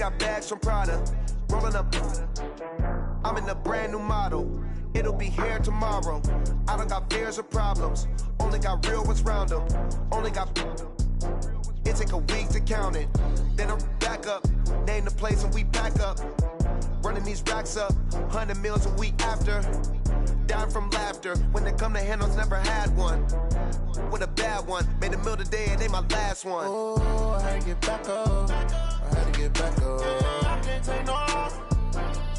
got bags from Prada, rolling up. I'm in a brand new model. It'll be here tomorrow. I don't got fears or problems. Only got real ones round them. Only got. It take a week to count it. Then I'm back up. Name the place and we pack up. Running these racks up. 100 meals a week after. Dying from laughter. When they come to handles, never had one. With a bad one. Made a meal today, it ain't my last one. Oh, I had to get back up. I had to get back up. I can't take no off.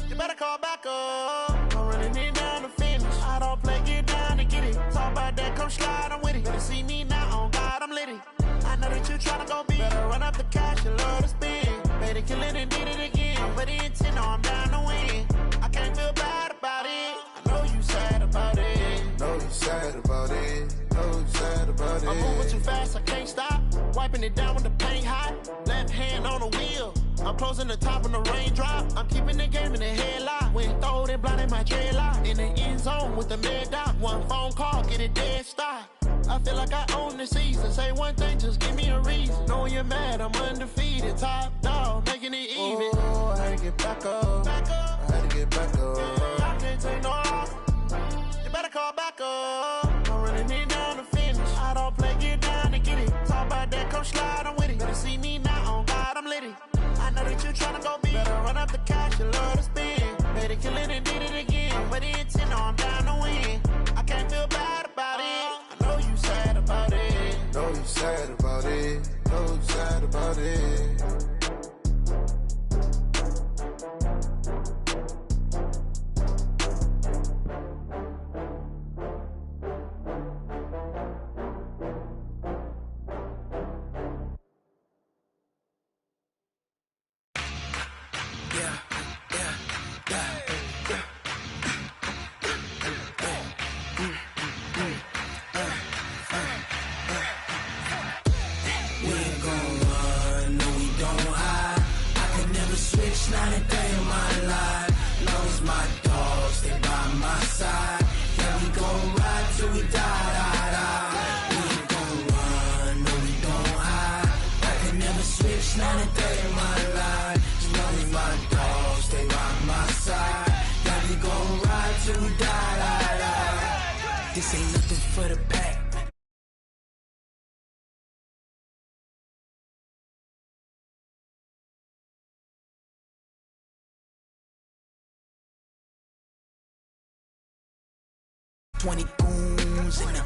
You better call back up. I'm running it down to finish. I don't play, get down to get it. Talk about that, come slide, I'm with it. Better see me now, on God, I'm litty. I know that you tryna go big. Better run up the cash and love to spend. Made it, kill it, and did it again. But the intent, no, I'm down to win. I can't feel bad about it. I know you sad about it. Know you sad about it. Know you sad about it. I'm moving too fast, I can't stop. Wiping it down with the paint hot. Left hand on the wheel. I'm closing the top when the raindrop. I'm keeping the game in the headlock. When throwed and blinded my dreadlock. In the end zone with the mad dot. One phone call, get it dead stop. I feel like I own the season. Say one thing, just give me a reason. Knowing you're mad, I'm undefeated. Top dog, making it even. Oh, I had to get back up. I had to get back up. I can't take no off. You better call back up. I'm running it down to finish. I don't play, get down to get it. Talk about that, come slide, I'm with it. Better see me now, on God, I'm litty. I know that you tryna go big. Better run up the cash, you love to spend. Made it, kill it, and did it again. But the intent, no, I'm down to win. I can't feel bad about it. I know you sad about it. Know you sad about it. Know you sad about it. Not a day in my life. Knows my dogs, stay by my side. Yeah, we gon' ride till we die. We ain't gon' run, no, we don't hide. I can never switch, not a day in my life. Knows my dogs, stay by my side. Yeah, we gon' ride till we die. This ain't nothing for the pack. Goons in the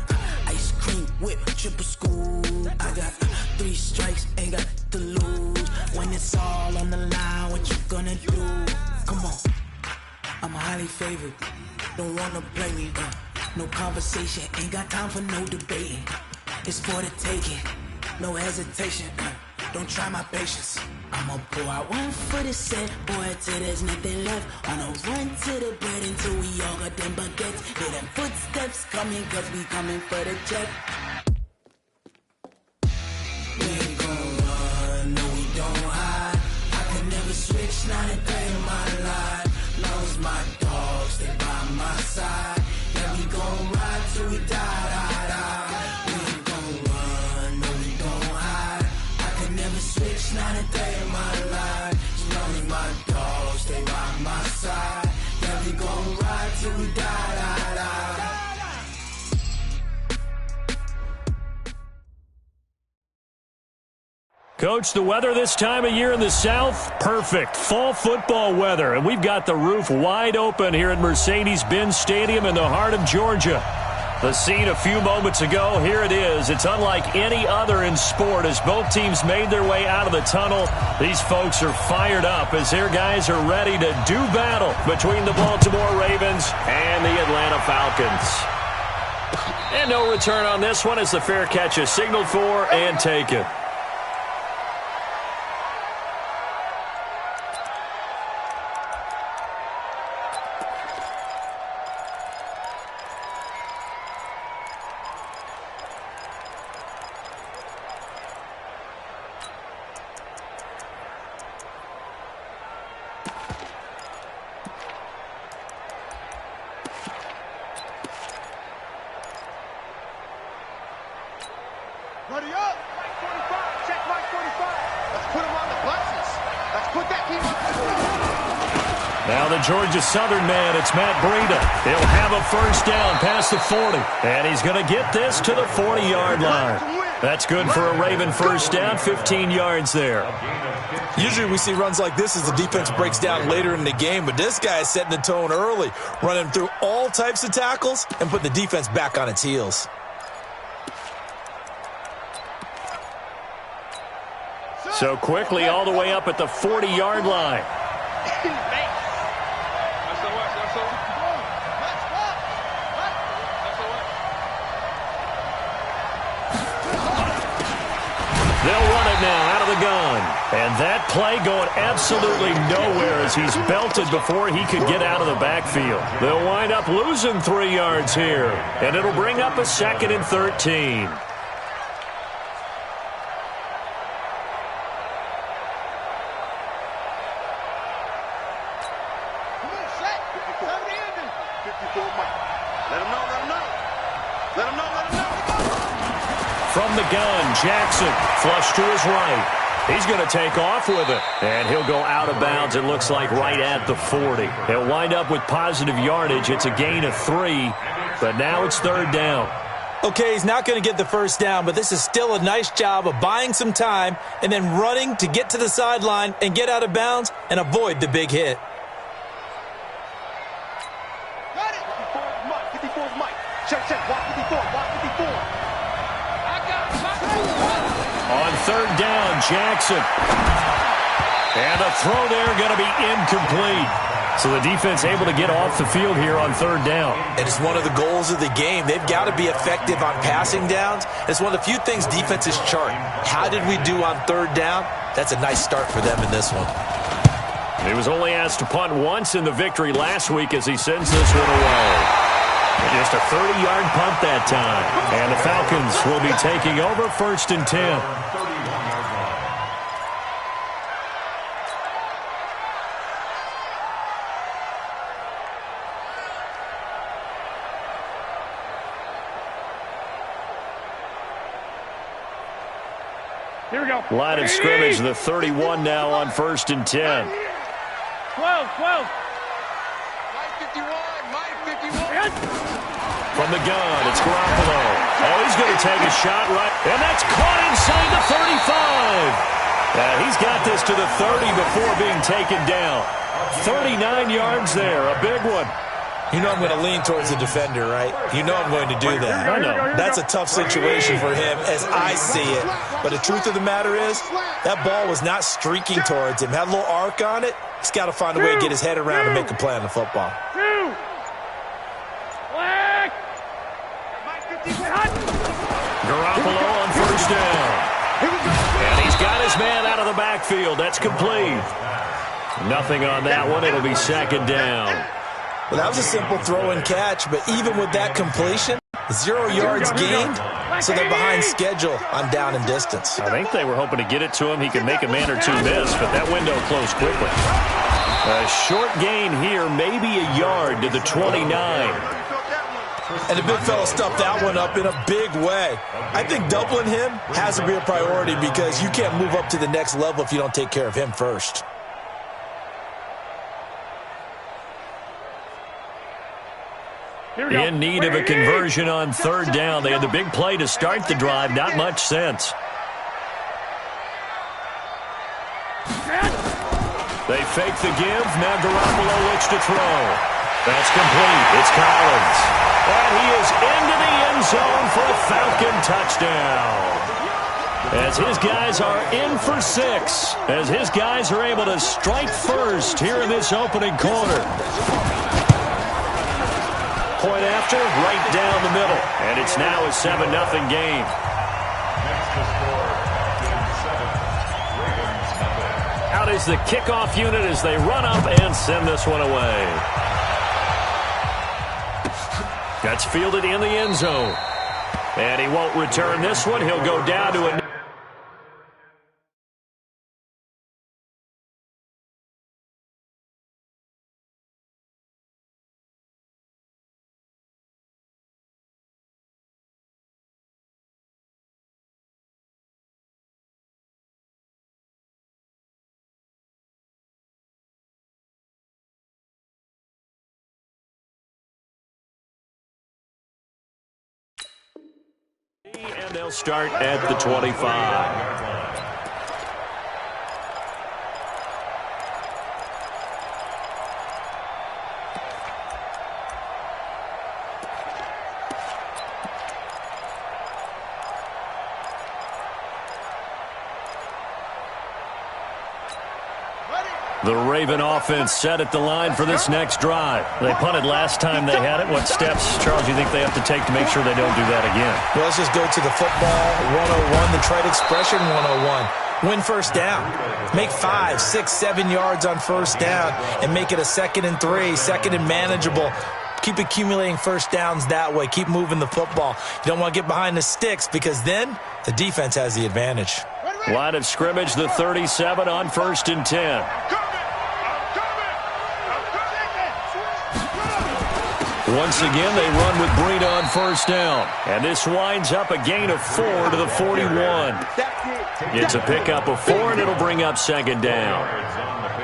ice cream whip, triple school. I got 3 strikes, ain't got to lose. When it's all on the line, what you gonna do? Come on, I'm highly favored. Don't wanna play me, no conversation, ain't got time for no debating. It's for the taking, no hesitation. Don't try my patience. I'ma pour out one for the set, boy, till there's nothing left. On a run to the bread until we all got them baguettes. Hear them footsteps coming, cause we coming for the check. We ain't gon' run, no, we don't hide. I can never switch, not a day in my life. Knows my dogs, stay by my side. Yeah, we gon' ride till we die. We ain't gon' run, no, we don't hide. I can never switch, not a day in my life. As long as my dogs stay by my side. Yeah, we gon' ride till we die. Coach, the weather this time of year in the South, perfect. Fall football weather, and we've got the roof wide open here at Mercedes-Benz Stadium in the heart of Georgia. The scene a few moments ago, here it is. It's unlike any other in sport as both teams made their way out of the tunnel. These folks are fired up as their guys are ready to do battle between the Baltimore Ravens and the Atlanta Falcons. And no return on this one as the fair catch is signaled for and taken. Ready up! Mike 45, check Mike 45. Let's put him on the buses. Now the Georgia Southern man, it's Matt Breida. He'll have a first down past the 40. And he's going to get this to the 40-yard line. That's good for a Raven first down, 15 yards there. Usually we see runs like this as the defense breaks down later in the game, but this guy is setting the tone early, running through all types of tackles and putting the defense back on its heels. So quickly all the way up at the 40-yard line. They'll run it now out of the gun. And that play going absolutely nowhere as he's belted before he could get out of the backfield. They'll wind up losing 3 yards here. And it'll bring up a 2nd and 13. From the gun, Jackson, flush to his right. He's going to take off with it. And he'll go out of bounds, it looks like, right at the 40. He'll wind up with positive yardage. It's a gain of 3, but now it's 3rd down. Okay, he's not going to get the first down, but this is still a nice job of buying some time and then running to get to the sideline and get out of bounds and avoid the big hit. Got it. 54 is Mike. Check. Walk 54. On 3rd down, Jackson. And a throw there going to be incomplete. So the defense able to get off the field here on 3rd down. And it's one of the goals of the game. They've got to be effective on passing downs. It's one of the few things defenses chart. How did we do on 3rd down? That's a nice start for them in this one. He was only asked to punt once in the victory last week as he sends this one away. Just a 30-yard punt that time. And the Falcons will be taking over 1st and 10. Here we go. Line of scrimmage, the 31 now on 1st and 10. 12. From the gun, it's Garoppolo. Oh, he's going to take a shot right. And that's caught inside the 35. He's got this to the 30 before being taken down. 39 yards there, a big one. You know I'm going to lean towards the defender, right? You know I'm going to do that. I know. That's a tough situation for him as I see it. But the truth of the matter is, that ball was not streaking towards him. Had a little arc on it. He's got to find a way to get his head around and make a play on the football. Garoppolo on 1st down. And he's got his man out of the backfield. That's complete. Nothing on that one. It'll be 2nd down. Well, that was a simple throw and catch, but even with that completion, 0 yards gained, so they're behind schedule on down and distance. I think they were hoping to get it to him. He could make a man or two miss, but that window closed quickly. A short gain here, maybe a yard to the 29. And the big fella stuffed that one up in a big way. I think doubling him has to be a priority because you can't move up to the next level if you don't take care of him first. In need of a conversion on 3rd down. They had the big play to start the drive. Not much sense. They fake the give. Now Garoppolo looks to throw. That's complete. It's Collins. And he is into the end zone for a Falcon touchdown. As his guys are in for 6. As his guys are able to strike first here in this opening quarter. Point after, right down the middle. And it's now a 7-0 game. Out is the kickoff unit as they run up and send this one away. That's fielded in the end zone. And he won't return this one. He'll go down to a And they'll start at the 25. The Raven offense set at the line for this next drive. They punted last time they had it. What steps, Charles, do you think they have to take to make sure they don't do that again? Well, let's just go to the football 101, the trade expression 101. Win first down. Make 5, 6, 7 yards on first down and make it a 2nd and 3, 2nd and manageable. Keep accumulating first downs that way. Keep moving the football. You don't want to get behind the sticks because then the defense has the advantage. Line of scrimmage, the 37 on 1st and 10. Once again, they run with Breida on first down. And this winds up a gain of 4 to the 41. It's a pickup of 4, and it'll bring up 2nd down.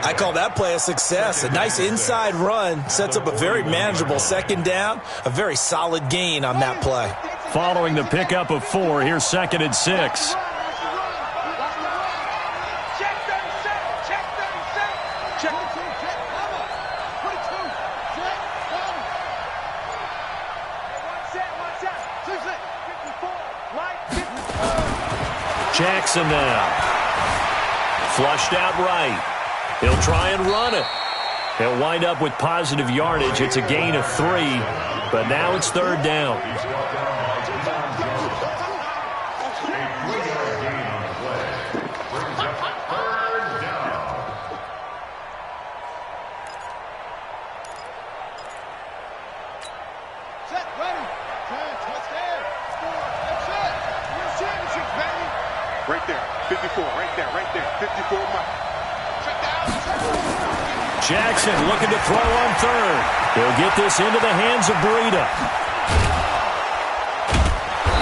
I call that play a success. A nice inside run sets up a very manageable 2nd down. A very solid gain on that play. Following the pickup of 4, here's 2nd and 6. Jackson now. Flushed out right. He'll try and run it. He'll wind up with positive yardage. It's a gain of 3, but now it's 3rd down. Right there, 54, right there, 54 Mike. Jackson looking to throw on 3rd. He'll get this into the hands of Breida.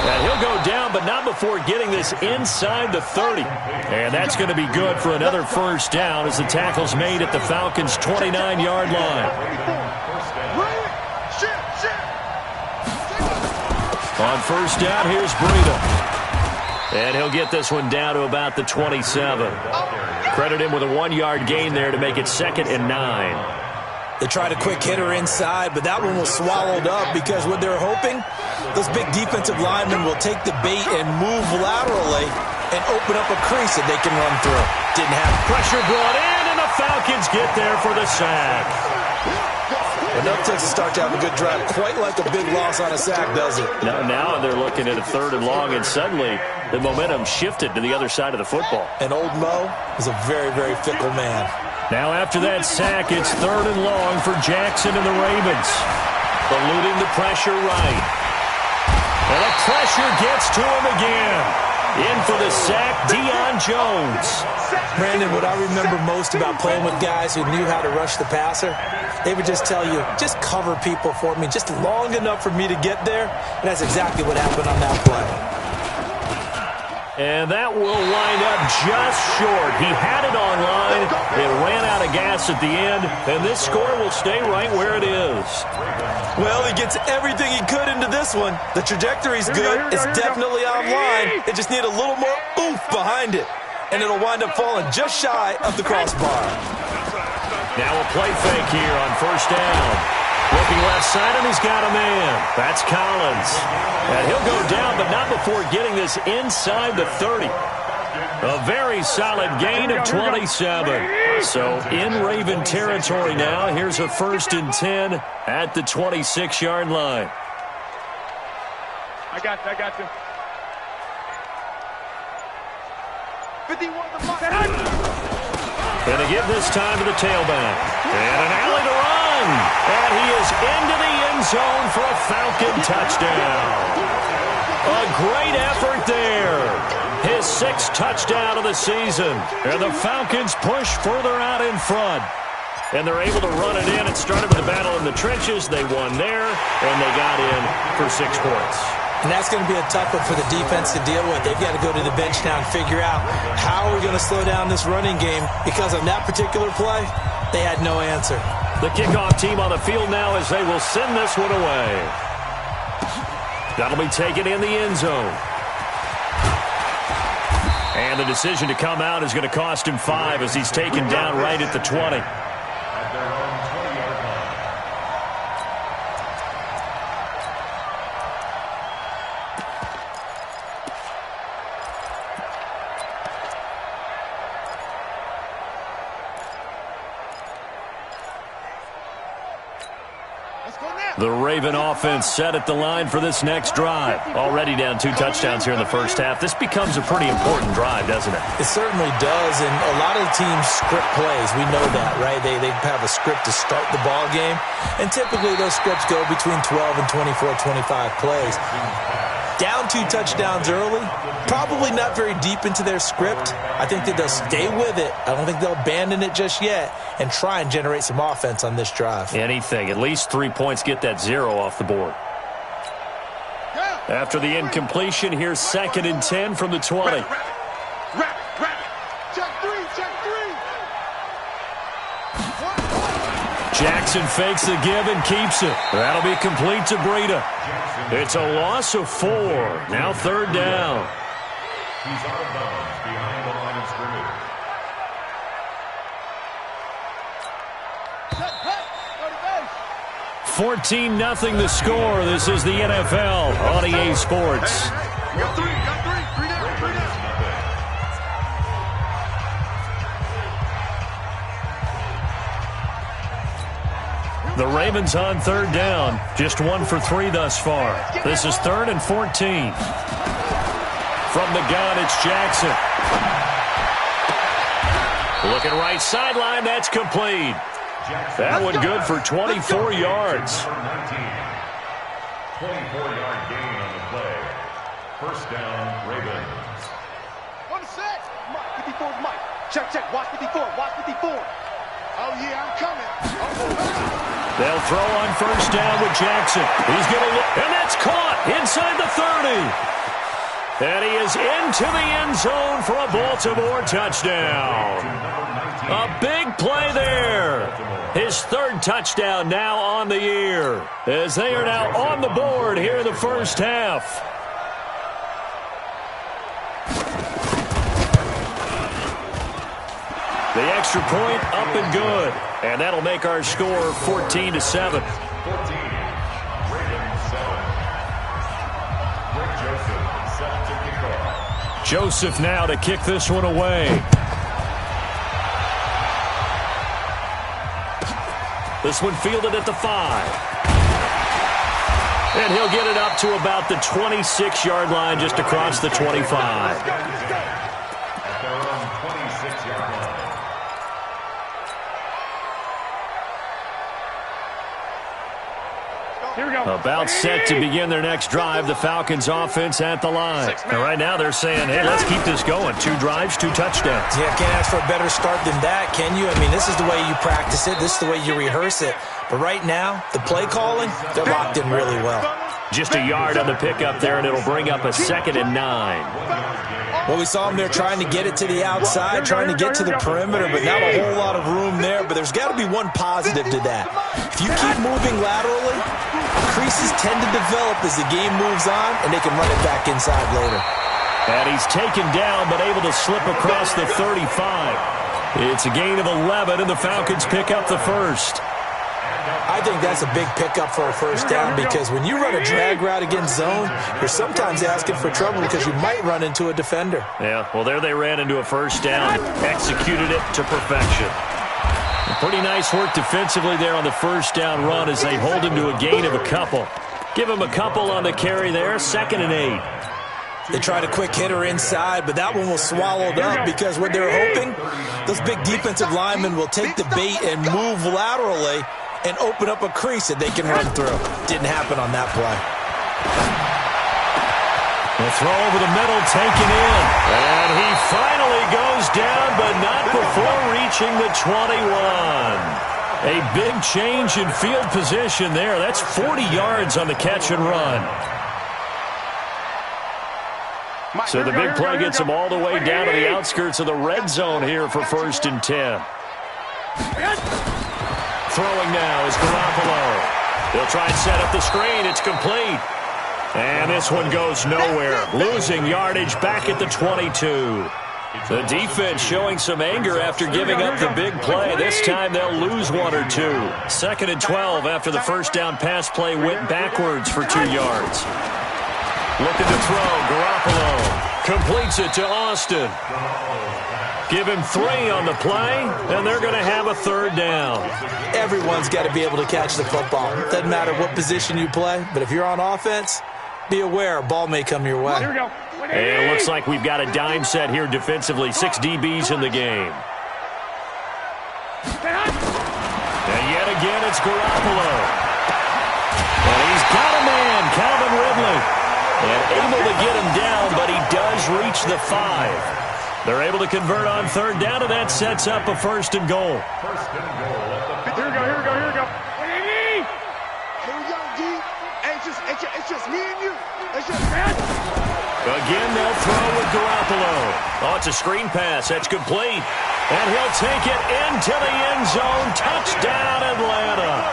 And he'll go down, but not before getting this inside the 30. And that's going to be good for another first down as the tackle's made at the Falcons' 29-yard line. On first down, here's Breida. And he'll get this one down to about the 27. Credit him with a 1-yard gain there to make it 2nd and 9. They tried a quick hitter inside, but that one was swallowed up because what they're hoping, those big defensive linemen will take the bait and move laterally and open up a crease that they can run through. Didn't have pressure brought in, and the Falcons get there for the sack. Enough takes to start to have a good drive. Quite like a big loss on a sack, does it? Now they're looking at a 3rd and long, and suddenly the momentum shifted to the other side of the football. And old Mo is a very, very fickle man. Now after that sack, it's 3rd and long for Jackson and the Ravens. Eluding the pressure right. And the pressure gets to him again. In for the sack, Deion Jones. Brandon, what I remember most about playing with guys who knew how to rush the passer, they would just tell you, just cover people for me, just long enough for me to get there. And that's exactly what happened on that play. And that will wind up just short. He had it on line. It ran out of gas at the end, and this score will stay right where it is. Well, he gets everything he could into this one. The trajectory's good. It's definitely on line. They just need a little more oomph behind it, and it'll wind up falling just shy of the crossbar. Now a play fake here on first down. Looking left side, and he's got a man. That's Collins. And he'll go down, but not before getting this inside the 30. A very solid gain of 27. So in Raven territory now. Here's a 1st and 10 at the 26-yard line. I got you. 51 Going to give this time to the tailback. And an alley to run. And he is into the end zone for a Falcon touchdown. A great effort there. His 6th touchdown of the season. And the Falcons push further out in front. And they're able to run it in. It started with a battle in the trenches. They won there, and they got in for 6 points. And that's going to be a tough one for the defense to deal with. They've got to go to the bench now and figure out how are we going to slow down this running game, because on that particular play, they had no answer. The kickoff team on the field now as they will send this one away. That'll be taken in the end zone. And the decision to come out is going to cost him 5 as he's taken down right at the 20. The Raven offense set at the line for this next drive. Already down 2 touchdowns here in the first half. This becomes a pretty important drive, doesn't it? It certainly does, and a lot of the teams script plays. We know that, right? They have a script to start the ball game, and typically those scripts go between 12 and 24, 25 plays. Down 2 touchdowns early, probably not very deep into their script. I think that they'll stay with it. I don't think they'll abandon it just yet and try and generate some offense on this drive. Anything. At least 3 points, get that 0 off the board. After the incompletion, here's 2nd and 10 from the 20. Check 3, check 3. Jackson fakes the give and keeps it. That'll be complete to Breida. It's a loss of 4. Now 3rd down. He's out of bounds behind the line of scrimmage. 14-0 the score. This is the NFL on EA Sports. Got 3, 3 down, 3 down. The Ravens on 3rd down. Just 1 for 3 thus far. This is 3rd and 14. From the gun, it's Jackson. Looking right sideline, that's complete. That one good for 24 yards. 24-yard gain on the play. First down, Ravens. On the set. Mike, 54 is Mike. Check, check. Watch 54. Watch 54. Oh, yeah, I'm coming. They'll throw on 1st down with Jackson. He's going to look, and that's caught inside the 30. And he is into the end zone for a Baltimore touchdown. A big play there. His 3rd touchdown now on the year, as they are now on the board here in the first half. The extra point up and good. And that'll make our score 14-7. 14. Ravens 7. Rick Joseph set to kick off. Joseph now to kick this one away. This one fielded at the 5. And he'll get it up to about the 26-yard line, just across the 25. At their own 26-yard line. Here we go. About set to begin their next drive, the Falcons offense at the line. And right now they're saying, hey, let's keep this going. 2 drives, 2 touchdowns. Yeah, can't ask for a better start than that, can you? I mean, this is the way you practice it. This is the way you rehearse it. But right now, the play calling, they're locked in really well. Just a yard on the pickup there, and it'll bring up a 2nd and 9. Well, we saw them there trying to get it to the outside, trying to get to the perimeter, but not a whole lot of room there. But there's got to be one positive to that. If you keep moving laterally, creases tend to develop as the game moves on, and they can run it back inside later. And he's taken down, but able to slip across the 35. It's a gain of 11, and the Falcons pick up the 1st. I think that's a big pickup for a first down because when you run a drag route against zone, you're sometimes asking for trouble because you might run into a defender. Yeah, well, there they ran into a 1st down, executed it to perfection. Pretty nice work defensively there on the 1st down run as they hold him to a gain of a couple. Give him a couple on the carry there, 2nd and 8. They tried a quick hitter inside, but that one was swallowed up because what they're hoping, those big defensive linemen will take the bait and move laterally and open up a crease that they can run through. Didn't happen on that play. The throw over the middle taken in. And he finally goes down, but not before reaching the 21. A big change in field position there. That's 40 yards on the catch and run. So the big play gets him all the way down to the outskirts of the red zone here for 1st and 10. Throwing now is Garoppolo. He'll try and set up the screen. It's complete. And this one goes nowhere. Losing yardage back at the 22. The defense showing some anger after giving up the big play. This time they'll lose 1 or 2. 2nd and 12 after the first down pass play went backwards for 2 yards. Looking to throw, Garoppolo completes it to Austin. Give him 3 on the play, and they're going to have a 3rd down. Everyone's got to be able to catch the football. Doesn't matter what position you play, but if you're on offense, be aware a ball may come your way. Here we go. And it looks like we've got a dime set here defensively. 6 DBs in the game. And yet again, it's Garoppolo. And he's got a man, Calvin Ridley. And able to get him down, but he does reach the 5. They're able to convert on 3rd down, and that sets up a 1st and goal. Here we go. Here we go, G. It's just me and you. It's just that. Again, they'll throw with Garoppolo. Oh, it's a screen pass. That's complete. And he'll take it into the end zone. Touchdown, Atlanta.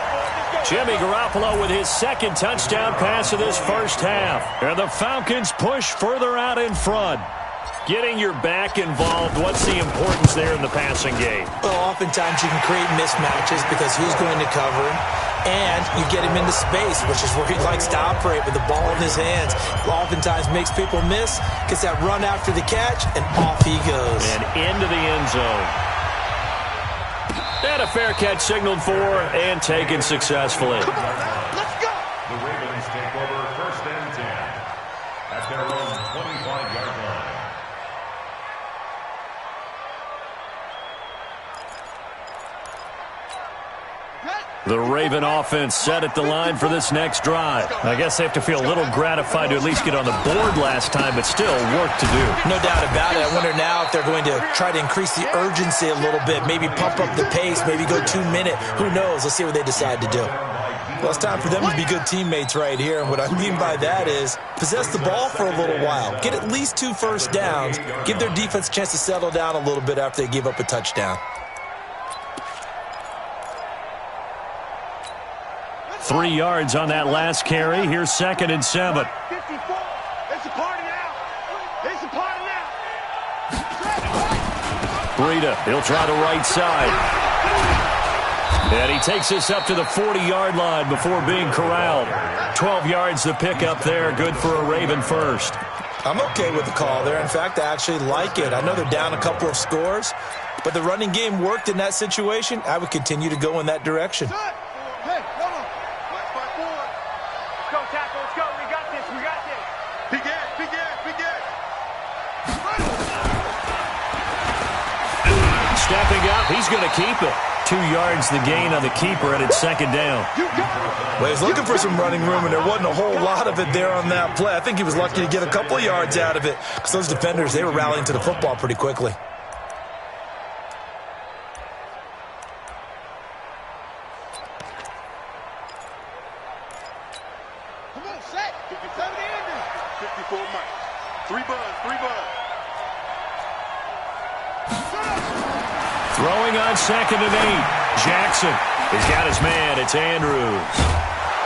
Jimmy Garoppolo with his 2nd touchdown pass of this first half. And the Falcons push further out in front. Getting your back involved, what's the importance there in the passing game? Well, oftentimes you can create mismatches because who's going to cover him, and you get him into space, which is where he likes to operate with the ball in his hands. Oftentimes makes people miss, gets that run after the catch, and off he goes. And into the end zone. And a fair catch signaled for and taken successfully. Come on, let's go. The Ravens take over 1st and 10 at their own 25-yard line. The Raven offense set at the line for this next drive. I guess they have to feel a little gratified to at least get on the board last time, but still work to do. No doubt about it. I wonder now if they're going to try to increase the urgency a little bit, maybe pump up the pace, maybe go 2-minute. Who knows? Let's see what they decide to do. Well, it's time for them to be good teammates right here, and what I mean by that is possess the ball for a little while, get at least 2 first downs, give their defense a chance to settle down a little bit after they give up a touchdown. 3 yards on that last carry. Here's 2nd and 7. 54. It's a party now. It's a party now. Breida, he'll try the right side. And he takes this up to the 40-yard line before being corralled. 12 yards to pick up there. Good for a Raven first. I'm okay with the call there. In fact, I actually like it. I know they're down a couple of scores, but the running game worked in that situation. I would continue to go in that direction. Hey, come on. Let's go, tackle. Let's go. We got this. Big ass. Stepping up, he's going to keep it. 2 yards the gain on the keeper, and it's 2nd down. Well, he's looking for some running room, and there wasn't a whole lot of it there on that play. I think he was lucky to get a couple of yards out of it because those defenders, they were rallying to the football pretty quickly. Come on, set. 57 Andrews. 54 Mike. 3 buzz. Throwing on 2nd and 8. Jackson. He's got his man. It's Andrews.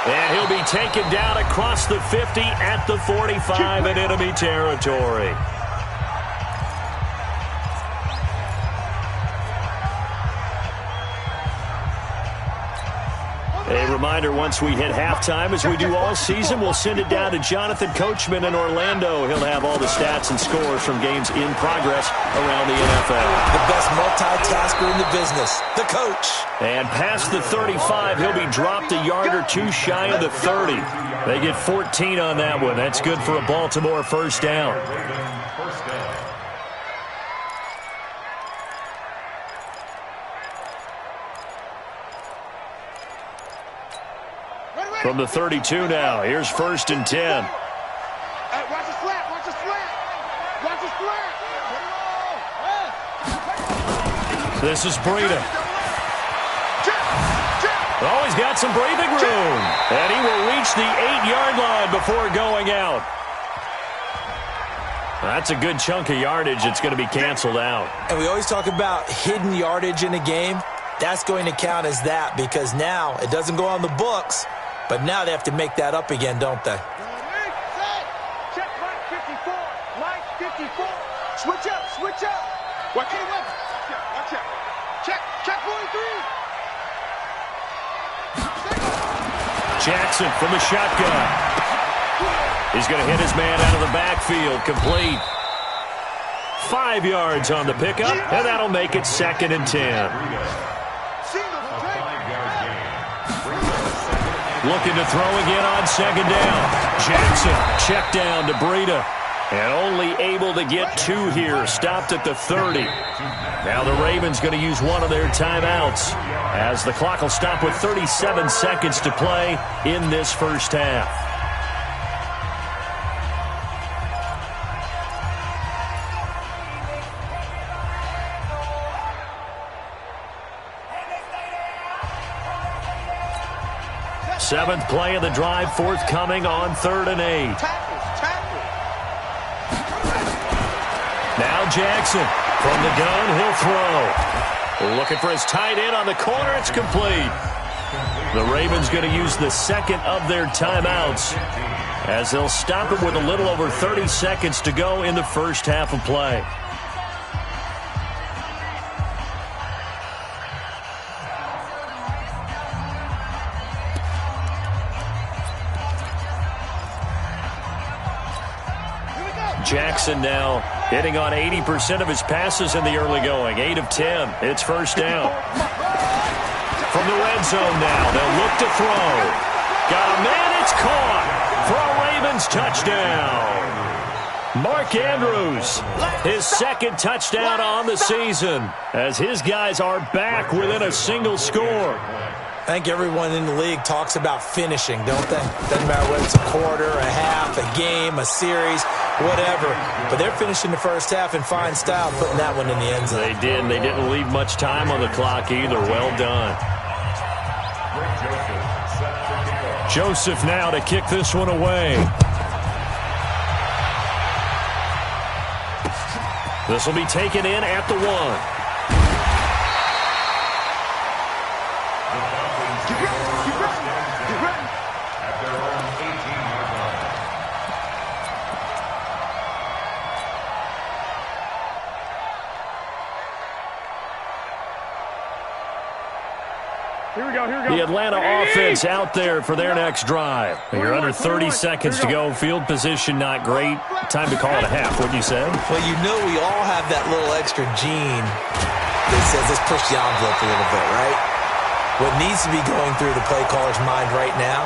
And he'll be taken down across the 50 at the 45 in enemy territory. A reminder, once we hit halftime, as we do all season, we'll send it down to Jonathan Coachman in Orlando. He'll have all the stats and scores from games in progress around the NFL. The best multitasker in the business, the coach. And past the 35, he'll be dropped a yard or 2 shy of the 30. They get 14 on that one. That's good for a Baltimore first down. From the 32 now, here's 1st and 10. Hey, watch the slap. This is Breida. Oh, he's got some breathing room. And he will reach the 8-yard line before going out. That's a good chunk of yardage. It's going to be canceled out. And we always talk about hidden yardage in a game. That's going to count as that because now it doesn't go on the books, but now they have to make that up again, don't they? Check Mike 54. Mike 54. Switch up, switch up. Watch it, watch it. Check 43. Jackson from the shotgun. He's going to hit his man out of the backfield. Complete. 5 yards on the pickup, and that'll make it 2nd and 10. Looking to throw again on 2nd down. Jackson, check down to Breida. And only able to get 2 here. Stopped at the 30. Now the Ravens going to use one of their timeouts as the clock will stop with 37 seconds to play in this first half. Seventh play of the drive forthcoming on 3rd and 8. Now Jackson from the gun, he'll throw. Looking for his tight end on the corner, it's complete. The Ravens going to use the 2nd of their timeouts as they'll stop it with a little over 30 seconds to go in the first half of play. Jackson now hitting on 80% of his passes in the early going. 8 of 10. It's first down. From the red zone now, they'll look to throw. Got a man, it's caught for a Ravens touchdown. Mark Andrews, his 2nd touchdown on the season as his guys are back within a single score. I think everyone in the league talks about finishing, don't they? Doesn't matter whether it's a quarter, a half, a game, a series, whatever. But they're finishing the first half in fine style, putting that one in the end zone. They did. They didn't leave much time on the clock either. Well done. Joseph now to kick this one away. This will be taken in at the 1. The Atlanta offense out there for their next drive. You're under 30 seconds to go. Field position not great. Time to call it a half, wouldn't you say? Well, you know we all have that little extra gene that says let's push the envelope a little bit, right? What needs to be going through the play caller's mind right now,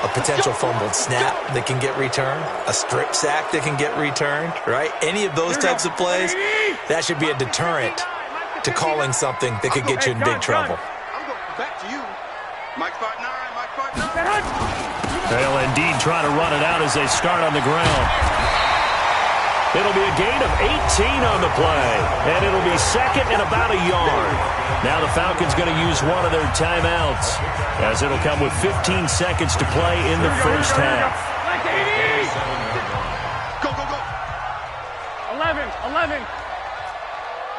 a potential fumbled snap that can get returned, a strip sack that can get returned, right? Any of those types of plays, that should be a deterrent to calling something that could get you in big trouble. Back to you. Mike 5'9", Mike 5'9". They'll indeed try to run it out as they start on the ground. It'll be a gain of 18 on the play, and it'll be 2nd and about a yard. Now the Falcons going to use one of their timeouts as it'll come with 15 seconds to play in the first half. Go, go, go. 11.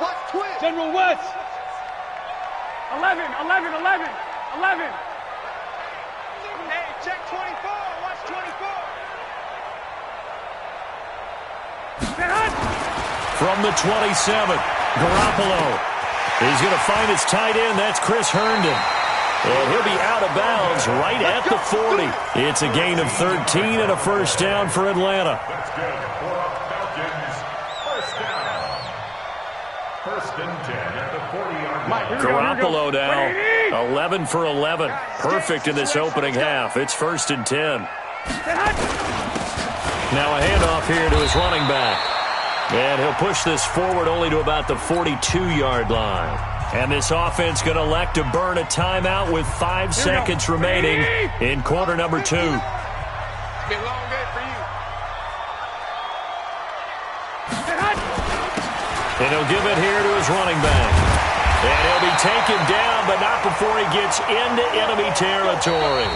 Watch twist. General West. 11. Hey, check 24. Watch 24. From the 27, Garoppolo. He's going to find his tight end. That's Chris Herndon. And he'll be out of bounds right at the 40. It's a gain of 13 and a first down for Atlanta. That's good for Falcons. First down. 1st and 10 at the 40-yard line. Garoppolo now, 11 for 11. Perfect in this opening half. It's 1st and 10. Now a handoff here to his running back. And he'll push this forward only to about the 42-yard line. And this offense going to elect to burn a timeout with 5 seconds remaining in quarter number 2. It's been a long day for you. And he'll give it here to his running back. And he'll be taken down, but not before he gets into enemy territory.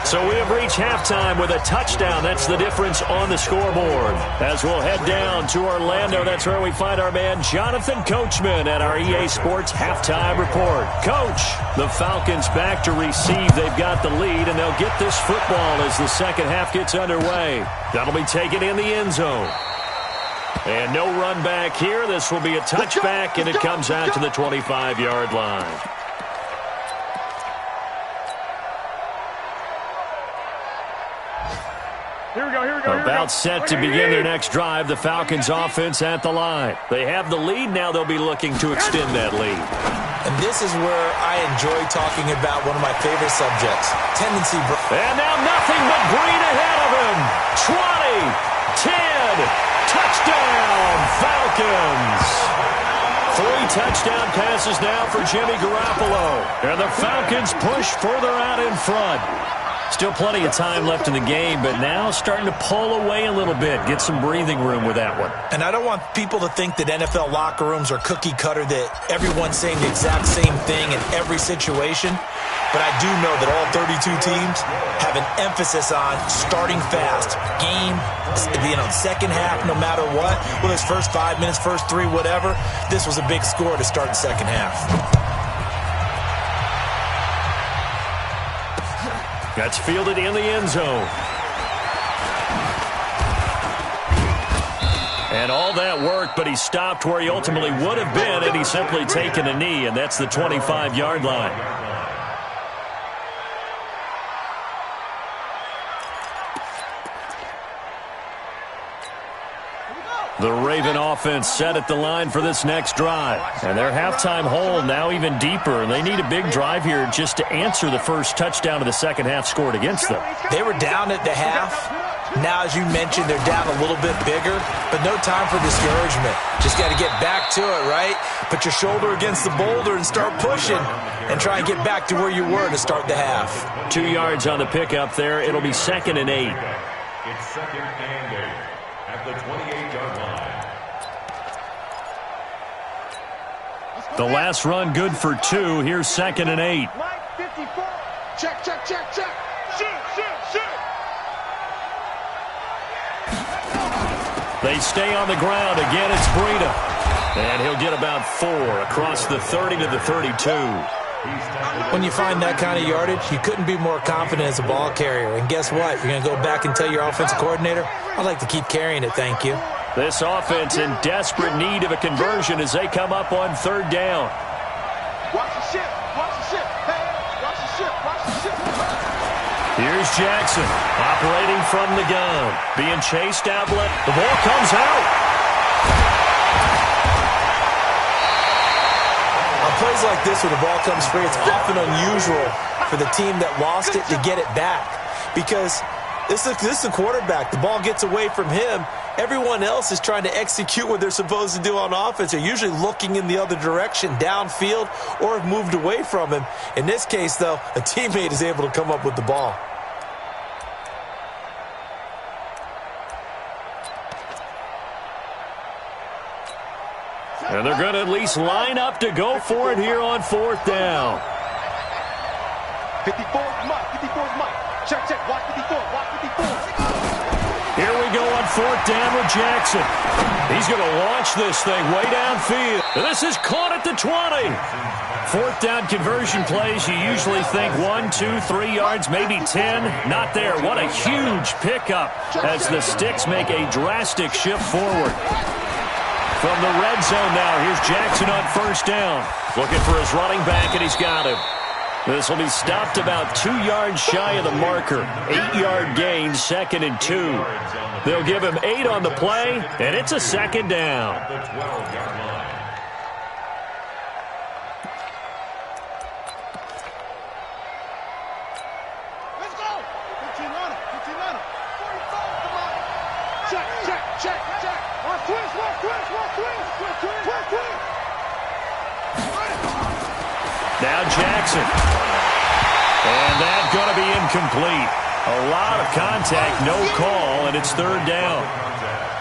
So we have reached halftime with a touchdown. That's the difference on the scoreboard. As we'll head down to Orlando, that's where we find our man Jonathan Coachman at our EA Sports Halftime Report. Coach, the Falcons back to receive. They've got the lead, and they'll get this football as the second half gets underway. That'll be taken in the end zone. And no run back here. This will be a touchback, and it comes out to the 25-yard line. About set to begin their next drive. The Falcons offense at the line. They have the lead. Now they'll be looking to extend that lead. And this is where I enjoy talking about one of my favorite subjects, tendency. And now nothing but green ahead of him. 20, 10, touchdown, Falcons. 3 touchdown passes now for Jimmy Garoppolo. And the Falcons push further out in front. Still plenty of time left in the game, but now starting to pull away a little bit, get some breathing room with that one. And I don't want people to think that NFL locker rooms are cookie cutter, that everyone's saying the exact same thing in every situation. But I do know that all 32 teams have an emphasis on starting fast. Game, second half, no matter what. Whether it's first 5 minutes, first 3, whatever. This was a big score to start the second half. That's fielded in the end zone. And all that worked, but he stopped where he ultimately would have been, and he's simply taken a knee, and that's the 25-yard line. The Raven offense set at the line for this next drive. And their halftime hole now even deeper. And they need a big drive here just to answer the first touchdown of the second half scored against them. They were down at the half. Now, as you mentioned, they're down a little bit bigger, but no time for discouragement. Just got to get back to it, right? Put your shoulder against the boulder and start pushing and try and get back to where you were to start the half. 2 yards on the pickup there. It'll be 2nd and 8. It's 2nd and 8 at the 28-yard line. The last run good for 2. Here's 2nd and 8. Check, check, check, check. Shoot, shoot, shoot. They stay on the ground. Again, it's Breida. And he'll get about 4 across the 30 to the 32. When you find that kind of yardage, you couldn't be more confident as a ball carrier. And guess what? You're going to go back and tell your offensive coordinator, I'd like to keep carrying it, thank you. This offense in desperate need of a conversion as they come up on 3rd down. Watch the ship, watch the ship. Hey, watch the ship, watch the ship. Here's Jackson operating from the gun. Being chased outlet. The ball comes out. On plays like this where the ball comes free, it's often unusual for the team that lost it to get it back. Because this is the quarterback. The ball gets away from him. Everyone else is trying to execute what they're supposed to do on offense. They're usually looking in the other direction, downfield, or have moved away from him. In this case, though, a teammate is able to come up with the ball. And they're going to at least line up to go for it here on 4th down. 54's Mike, 54's Mike. Check, check, watch 54, watch 54. Here we go on 4th down with Jackson. He's going to launch this thing way downfield. This is caught at the 20. 4th down conversion plays, you usually think 1, 2, 3 yards, maybe 10. Not there. What a huge pickup as the Sticks make a drastic shift forward. From the red zone now, here's Jackson on 1st down. Looking for his running back, and he's got him. This will be stopped about 2 yards shy of the marker. 8-yard gain, 2nd and 2. They'll give him 8 on the play, and it's a 2nd down. The 12-yard line. Let's go. 15 on it, 15 on it. 45, come on. Check, check, check, check. One twist, one twist, one twist, one twist, one twist. Now Jackson. And that's going to be incomplete. A lot of contact, no call, and it's 3rd down.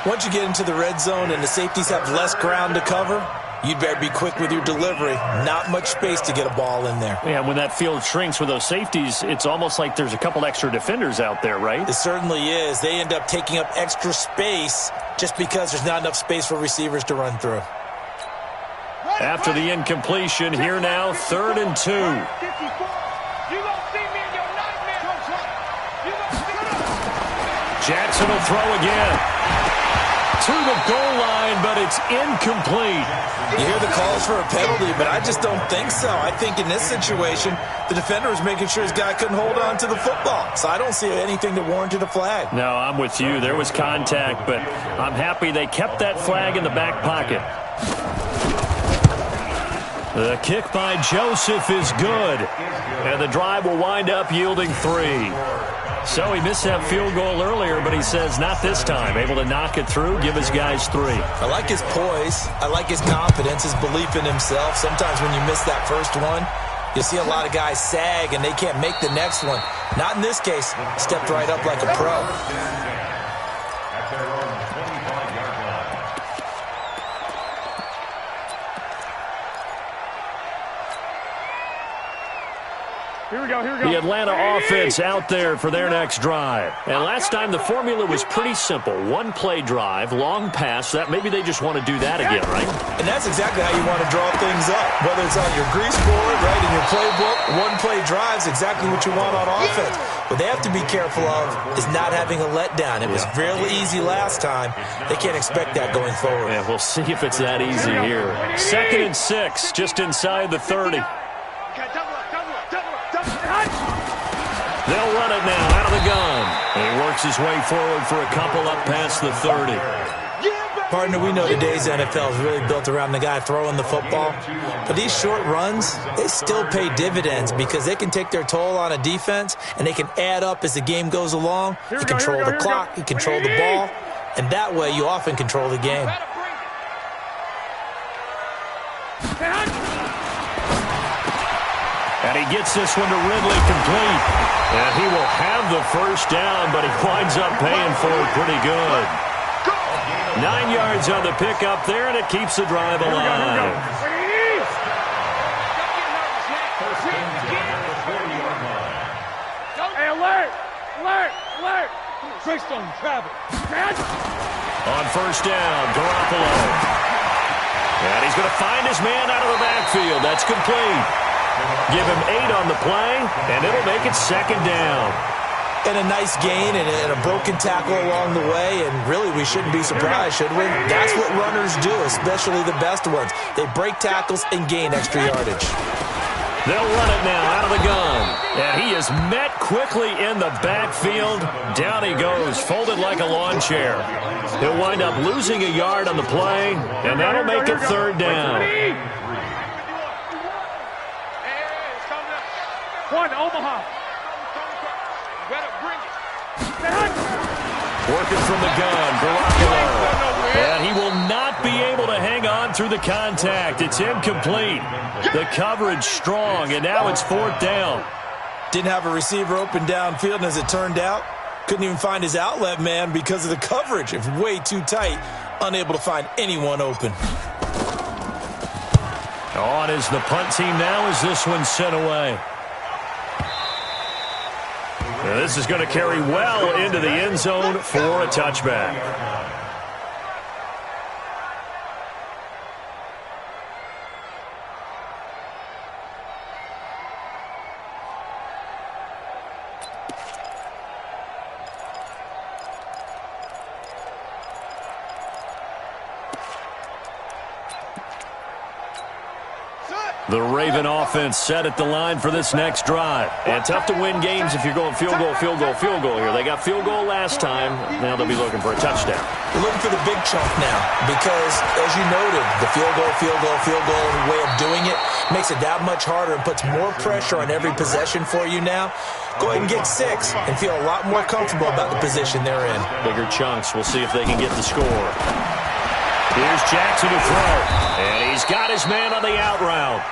Once you get into the red zone and the safeties have less ground to cover, you'd better be quick with your delivery. Not much space to get a ball in there. Yeah, when that field shrinks with those safeties, it's almost like there's a couple extra defenders out there, right? It certainly is. They end up taking up extra space just because there's not enough space for receivers to run through. After the incompletion, here now, 3rd and 2. Jackson will throw again. to the goal line, but it's incomplete. You hear the calls for a penalty, but I just don't think so. I think in this situation, the defender was making sure his guy couldn't hold on to the football. So I don't see anything that warranted a flag. No, I'm with you. There was contact, but I'm happy they kept that flag in the back pocket. The kick by Joseph is good, and the drive will wind up yielding 3. So he missed that field goal earlier, but he says not this time. Able to knock it through, give his guys 3. I like his poise. I like his confidence, his belief in himself. Sometimes when you miss that first one, you see a lot of guys sag, and they can't make the next one. Not in this case. Stepped right up like a pro. Here we go, here we go. The Atlanta offense out there for their next drive. And last time the formula was pretty simple. One-play drive, long pass. That maybe they just want to do that again, right? And that's exactly how you want to draw things up. Whether it's on your grease board, right, in your playbook, one-play drive's exactly what you want on offense. What they have to be careful of is not having a letdown. It was real easy last time. They can't expect that going forward. Yeah, we'll see if it's that easy here. 2nd and 6, just inside the 30. They'll run it now out of the gun. And he works his way forward for a couple up past the 30. Partner, we know today's NFL is really built around the guy throwing the football. But these short runs, they still pay dividends because they can take their toll on a defense, and they can add up as the game goes along. You control the clock, you control the ball, and that way you often control the game. And he gets this one to Ridley complete. And he will have the first down, but he winds up paying for it pretty good. 9 yards on the pickup there, and it keeps the drive alive. Hey, alert! Alert! Alert! Greystone, travel. On first down, Garoppolo. And he's going to find his man out of the backfield. That's complete. Give him 8 on the play, and it'll make it 2nd down. And a nice gain and a broken tackle along the way, and really we shouldn't be surprised, should we? That's what runners do, especially the best ones. They break tackles and gain extra yardage. They'll run it now out of the gun. And he is met quickly in the backfield. Down he goes, folded like a lawn chair. He'll wind up losing a yard on the play, and that'll make it 3rd down. One, Omaha. You better bring it. Working from the gun, Garoppolo. And he will not be able to hang on through the contact. It's incomplete. The coverage strong, and now it's 4th down. Didn't have a receiver open downfield, and as it turned out, couldn't even find his outlet man because of the coverage. It's way too tight, unable to find anyone open. On is the punt team now as this one's sent away. Now this is going to carry well into the end zone for a touchback. The Raven offense set at the line for this next drive. And tough to win games if you're going field goal, field goal, field goal here. They got field goal last time. Now they'll be looking for a touchdown. They're looking for the big chunk now because, as you noted, the field goal way of doing it makes it that much harder and puts more pressure on every possession for you now. Go ahead and get 6 and feel a lot more comfortable about the position they're in. Bigger chunks. We'll see if they can get the score. Here's Jackson to throw. And he's got his man on the out route.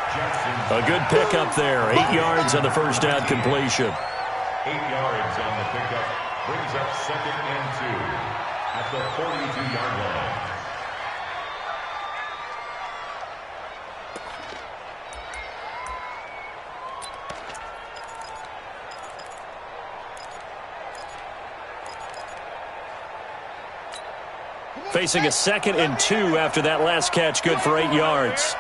A good pickup there. 8 yards on the first down completion. 8 yards on the pickup. Brings up 2nd and 2 at the 42-yard line. Facing a 2nd and 2 after that last catch, good for 8 yards.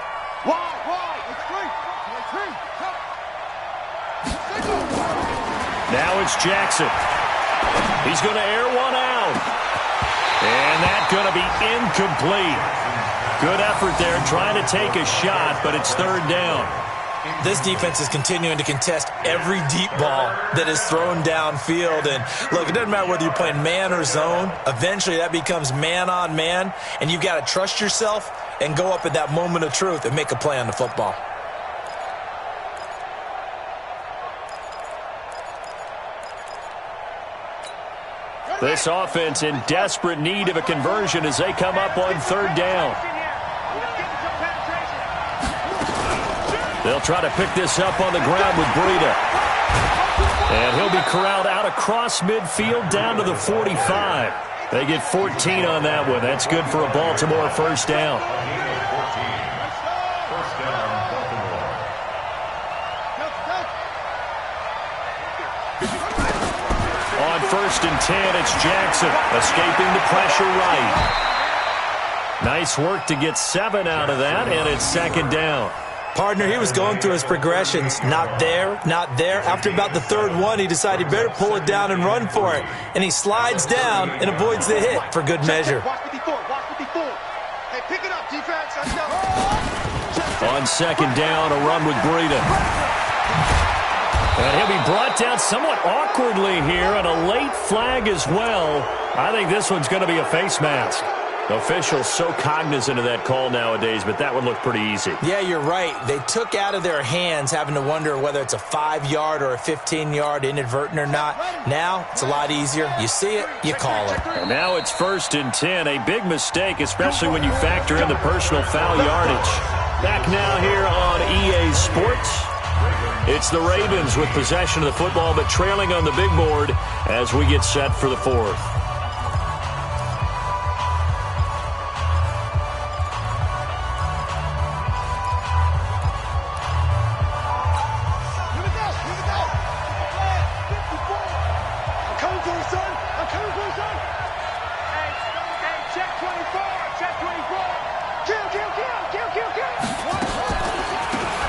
Now it's Jackson. He's going to air one out. And that's going to to be incomplete. Good effort there trying to take a shot, but it's third down. This defense is continuing to contest every deep ball that is thrown downfield. And, look, it doesn't matter whether you're playing man or zone. Eventually, that becomes man on man, and you've got to trust yourself and go up at that moment of truth and make a play on the football. This offense in desperate need of a conversion as they come up on third down. They'll try to pick this up on the ground with Breida. And he'll be corralled out across midfield down to the 45. They get 14 on that one. That's good for a Baltimore first down. First down, Baltimore. On 1st and 10, it's Jackson escaping the pressure right. Nice work to get 7 out of that, and it's second down. Partner, he was going through his progressions. Not there, not there. After about the third one, he decided he better pull it down and run for it. And he slides down and avoids the hit for good measure. Watch 54. Hey, pick it up, defense. Let's go. On second down, a run with Breida. And he'll be brought down somewhat awkwardly here, and a late flag as well. I think this one's going to be a face mask. Officials so cognizant of that call nowadays, but that would look pretty easy. Yeah, you're right. They took out of their hands having to wonder whether it's a 5-yard or a 15-yard inadvertent or not. Now, it's a lot easier. You see it, you call it. And now it's 1st and 10. A big mistake, especially when you factor in the personal foul yardage. Back now here on EA Sports. It's the Ravens with possession of the football, but trailing on the big board as we get set for the fourth.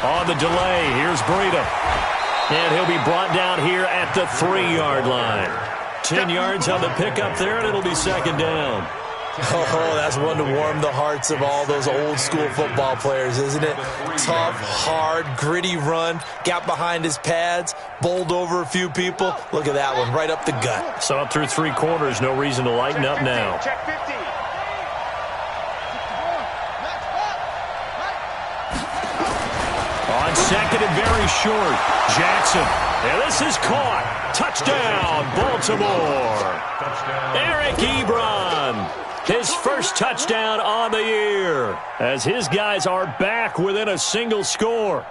On the delay, here's Breida. And he'll be brought down here at the 3-yard line. 10 yards on the pickup there, and it'll be second down. Oh, that's one to warm the hearts of all those old-school football players, isn't it? Tough, hard, gritty run, got behind his pads, bowled over a few people. Look at that one, right up the gut. Saw it through 3 quarters, no reason to lighten up now. Check 50. On second and very short, Jackson. And this is caught. Touchdown, Baltimore. Eric Ebron. His first touchdown on the year as his guys are back within a single score.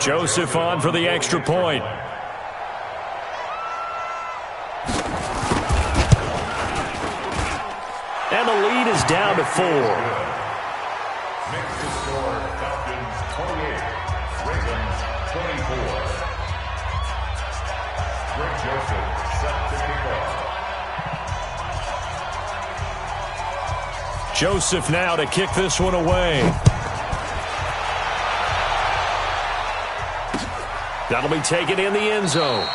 Joseph on for the extra point. And the lead is down to 4. Makes the score Falcons 28, Ravens 24. Greg Joseph set to kick off. Joseph now to kick this one away. That'll be taken in the end zone.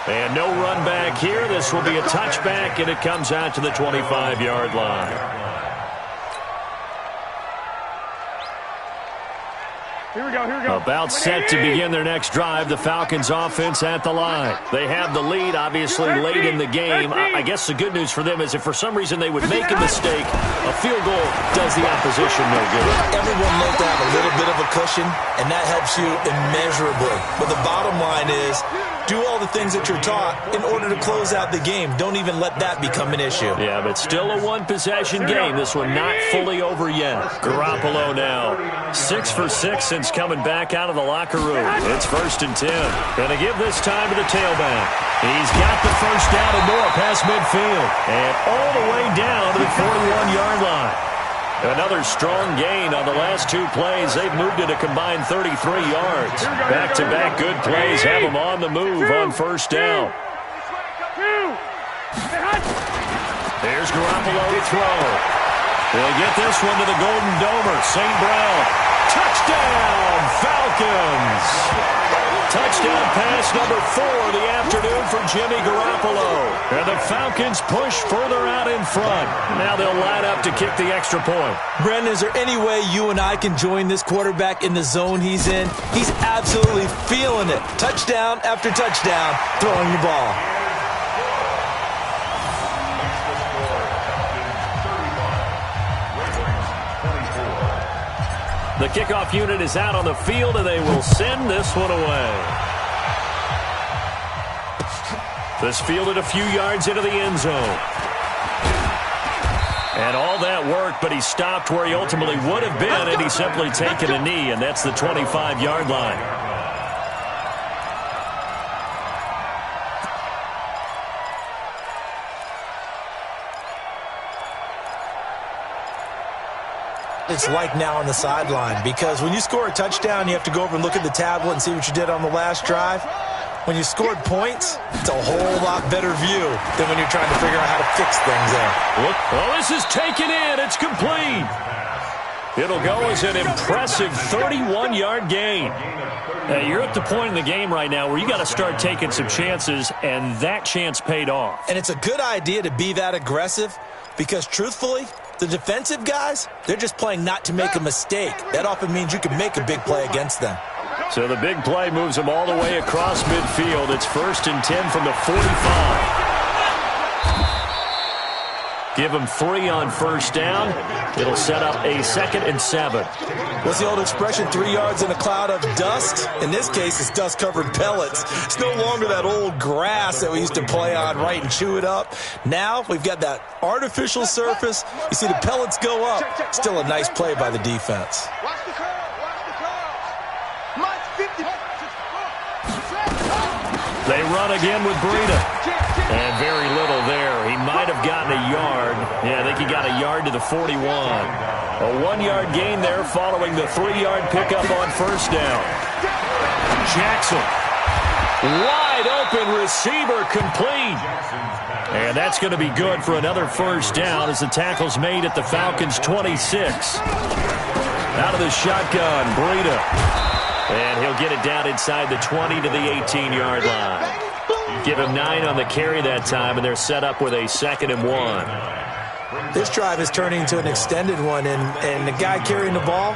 And no run back here. This will be a touchback, and it comes out to the 25-yard line. Here we go. About set to begin their next drive. The Falcons offense at the line. They have the lead, obviously, late in the game. I guess the good news for them is if for some reason they would make a mistake, a field goal does the opposition no good. Everyone loves to have a little bit of a cushion, and that helps you immeasurably. But the bottom line is, do all the things that you're taught in order to close out the game. Don't even let that become an issue. Yeah, but still a one-possession game. This one not fully over yet. Garoppolo now. 6 for 6 since coming back out of the locker room. It's 1st and 10. Gonna give this time to the tailback. He's got the first down and more past midfield. And all the way down to the 41-yard line. Another strong gain on the last 2 plays. They've moved it a combined 33 yards. Back-to-back good plays have them on the move on first down. There's Garoppolo to throw. They'll get this one to the Golden Domer. St. Brown. Touchdown, Falcons. Touchdown pass number 4 of the afternoon for Jimmy Garoppolo. And the Falcons push further out in front. Now they'll line up to kick the extra point. Brandon, is there any way you and I can join this quarterback in the zone he's in? He's absolutely feeling it. Touchdown after touchdown, throwing the ball. The kickoff unit is out on the field, and they will send this one away. This fielded a few yards into the end zone. And all that worked, but he stopped where he ultimately would have been, and he's simply taken a knee, and that's the 25-yard line. It's like now on the sideline, because when you score a touchdown, you have to go over and look at the tablet and see what you did on the last drive. When you scored points, it's a whole lot better view than when you're trying to figure out how to fix things there. Look, oh, this is taken in. It's complete. It'll go as an impressive 31-yard gain. Now, you're at the point in the game right now where you got to start taking some chances, and that chance paid off. And it's a good idea to be that aggressive because, truthfully, the defensive guys, they're just playing not to make a mistake. That often means you can make a big play against them. So the big play moves them all the way across midfield. It's 1st and 10 from the 45. Give them 3 on first down. It'll set up a 2nd and 7. What's the old expression, 3 yards in a cloud of dust? In this case, it's dust-covered pellets. It's no longer that old grass that we used to play on, right, and chew it up. Now we've got that artificial surface. You see the pellets go up. Still a nice play by the defense. Watch the curl. Watch the curl. Mike 50. They run again with Breida. And very little there. He might have gotten a yard. Yeah, I think he got a yard to the 41. A 1-yard gain there following the 3-yard pickup on first down. Jackson. Wide open receiver complete. And that's going to be good for another first down as the tackle's made at the Falcons' 26. Out of the shotgun, Breida. And he'll get it down inside the 20 to the 18-yard line. Give him 9 on the carry that time, and they're set up with a 2nd and 1. This drive is turning into an extended one, and the guy carrying the ball,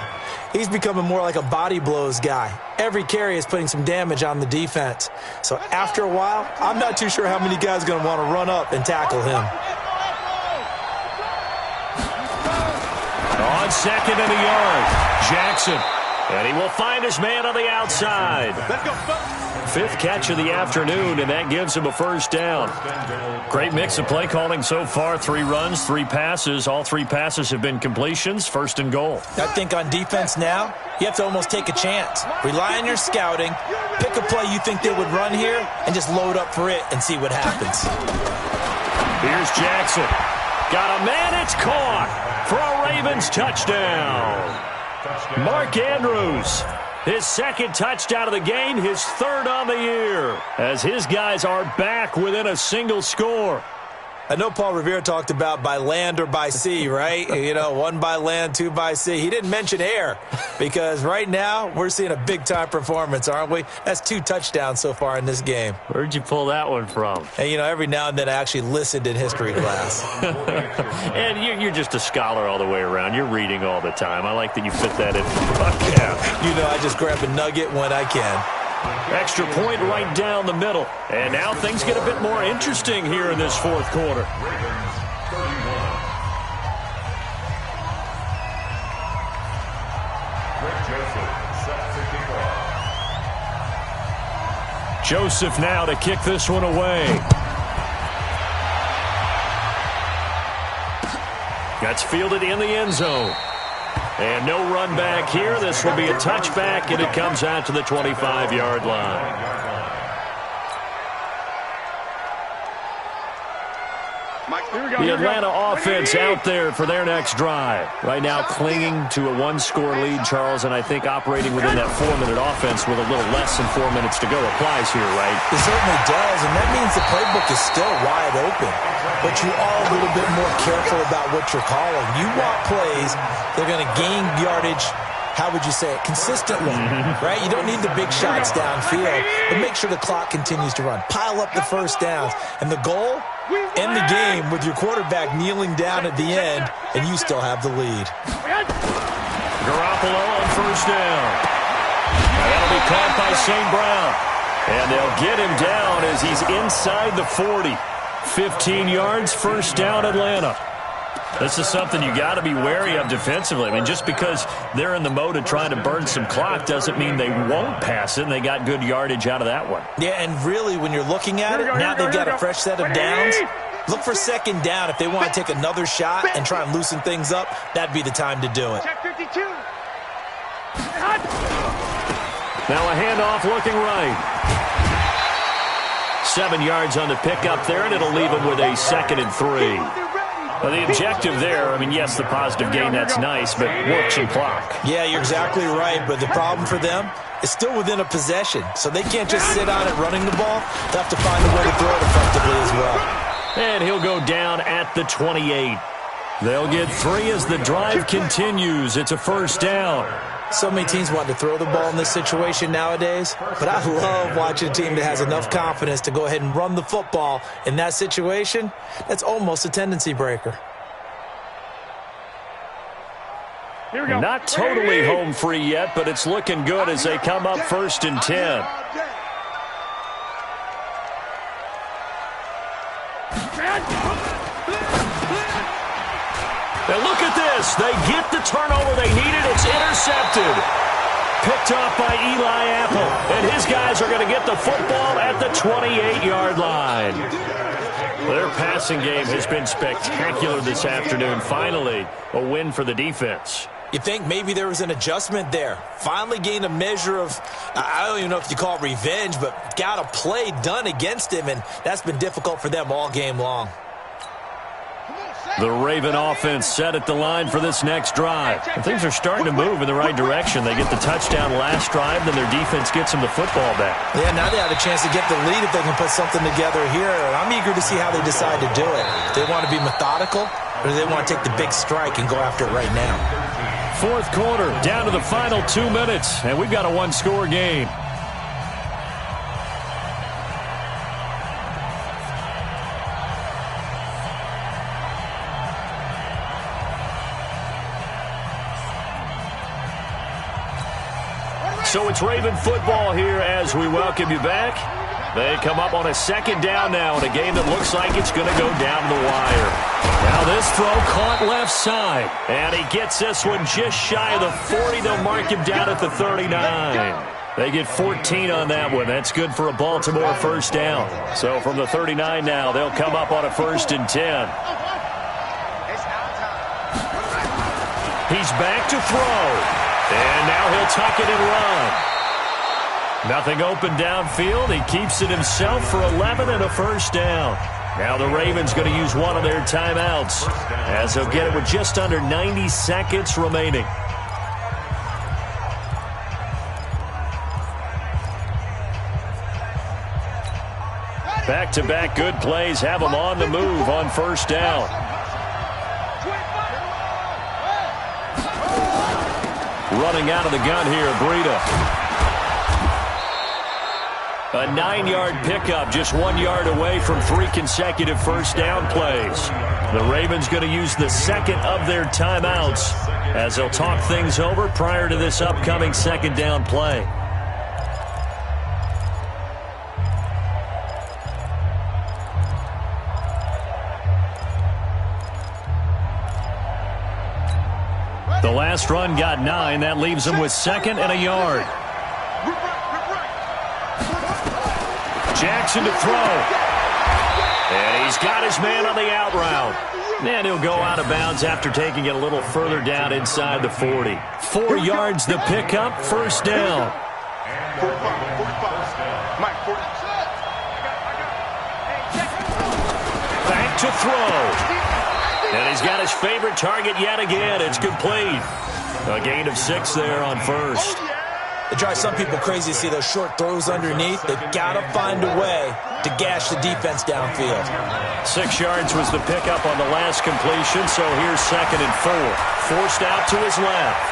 he's becoming more like a body blows guy. Every carry is putting some damage on the defense. So after a while, I'm not too sure how many guys are going to want to run up and tackle him. On 2nd and a yard, Jackson. And he will find his man on the outside. Let's go. 5th catch of the afternoon, and that gives him a first down. Great mix of play calling so far. 3 runs, 3 passes. All 3 passes have been completions. 1st and goal. I think on defense now, you have to almost take a chance. Rely on your scouting. Pick a play you think they would run here, and just load up for it and see what happens. Here's Jackson. Got a man. It's caught for a Ravens touchdown. Mark Andrews, his 2nd touchdown of the game, his 3rd on the year, as his guys are back within a single score. I know Paul Revere talked about by land or by sea, right? You know, 1 by land, 2 by sea. He didn't mention air because right now we're seeing a big-time performance, aren't we? That's 2 touchdowns so far in this game. Where'd you pull that one from? And, you know, every now and then I actually listened in history class. And you're just a scholar all the way around. You're reading all the time. I like that you fit that in. Yeah. You know, I just grab a nugget when I can. Extra point right down the middle. And now things get a bit more interesting here in this 4th quarter. Joseph now to kick this one away. That's fielded in the end zone. And no run back here. This will be a touchback, and it comes out to the 25-yard line. Mike, here we go. The Atlanta offense out there for their next drive. Right now clinging to a one-score lead, Charles, and I think operating within that 4-minute offense with a little less than 4 minutes to go applies here, right? It certainly does, and that means the playbook is still wide open. But you are a little bit more careful about what you're calling. You want plays that are going to gain yardage, how would you say it, consistently, right? You don't need the big shots downfield, but make sure the clock continues to run. Pile up the first downs, and the goal, end the game with your quarterback kneeling down at the end, and you still have the lead. Garoppolo on first down. That'll be caught by St. Brown. And they'll get him down as he's inside the 40. 15 yards, first down, Atlanta. This is something you got to be wary of defensively. I mean, just because they're in the mode of trying to burn some clock doesn't mean they won't pass it, and they got good yardage out of that one. Yeah, and really, when you're looking at it, now they've got a fresh set of downs. Look for second down if they want to take another shot and try and loosen things up. That'd be the time to do it. Check 52. Now a handoff looking right. 7 yards on the pickup there, and it'll leave him with a 2nd and 3. Well, the objective there, I mean, yes, the positive gain, that's nice, but work some clock. Yeah, you're exactly right, but the problem for them is still within a possession, so they can't just sit on it running the ball. They'll have to find a way to throw it effectively as well. And he'll go down at the 28. They'll get 3 as the drive continues. It's a first down. So many teams want to throw the ball in this situation nowadays, but I love watching a team that has enough confidence to go ahead and run the football in that situation. That's almost a tendency breaker. Not totally home free yet, but it's looking good as they come up 1st and 10. Now look at this. They get the turnover they needed. It's intercepted. Picked off by Eli Apple. And his guys are going to get the football at the 28-yard line. Their passing game has been spectacular this afternoon. Finally, a win for the defense. You think maybe there was an adjustment there. Finally gained a measure of, I don't even know if you call it revenge, but got a play done against him, and that's been difficult for them all game long. The Raven offense set at the line for this next drive. And things are starting to move in the right direction. They get the touchdown last drive, then their defense gets them the football back. Yeah, now they have a chance to get the lead if they can put something together here. I'm eager to see how they decide to do it. Do they want to be methodical, or do they want to take the big strike and go after it right now? 4th quarter, down to the final 2 minutes, and we've got a one-score game. So it's Raven football here as we welcome you back. They come up on a 2nd down now in a game that looks like it's going to go down to the wire. Now this throw caught left side, and he gets this one just shy of the 40. They'll mark him down at the 39. They get 14 on that one. That's good for a Baltimore first down. So from the 39 now, they'll come up on a 1st and 10. He's back to throw. And now he'll tuck it and run. Nothing open downfield. He keeps it himself for 11 and a first down. Now the Ravens going to use one of their timeouts as they'll get it with just under 90 seconds remaining. Back-to-back good plays have them on the move on first down. Running out of the gun here, Breida. A 9-yard pickup, just 1 yard away from 3 consecutive first down plays. The Ravens going to use the 2nd of their timeouts as they'll talk things over prior to this upcoming 2nd down play. The last run got 9. That leaves him with 2nd and a yard. Jackson to throw. And he's got his man on the out route. And he'll go out of bounds after taking it a little further down inside the 40. 4 yards the pickup, first down. Back to throw. And he's got his favorite target yet again. It's complete. A gain of 6 there on first. It drives some people crazy to see those short throws underneath. They've got to find a way to gash the defense downfield. 6 yards was the pickup on the last completion, so here's 2nd and 4. Forced out to his left.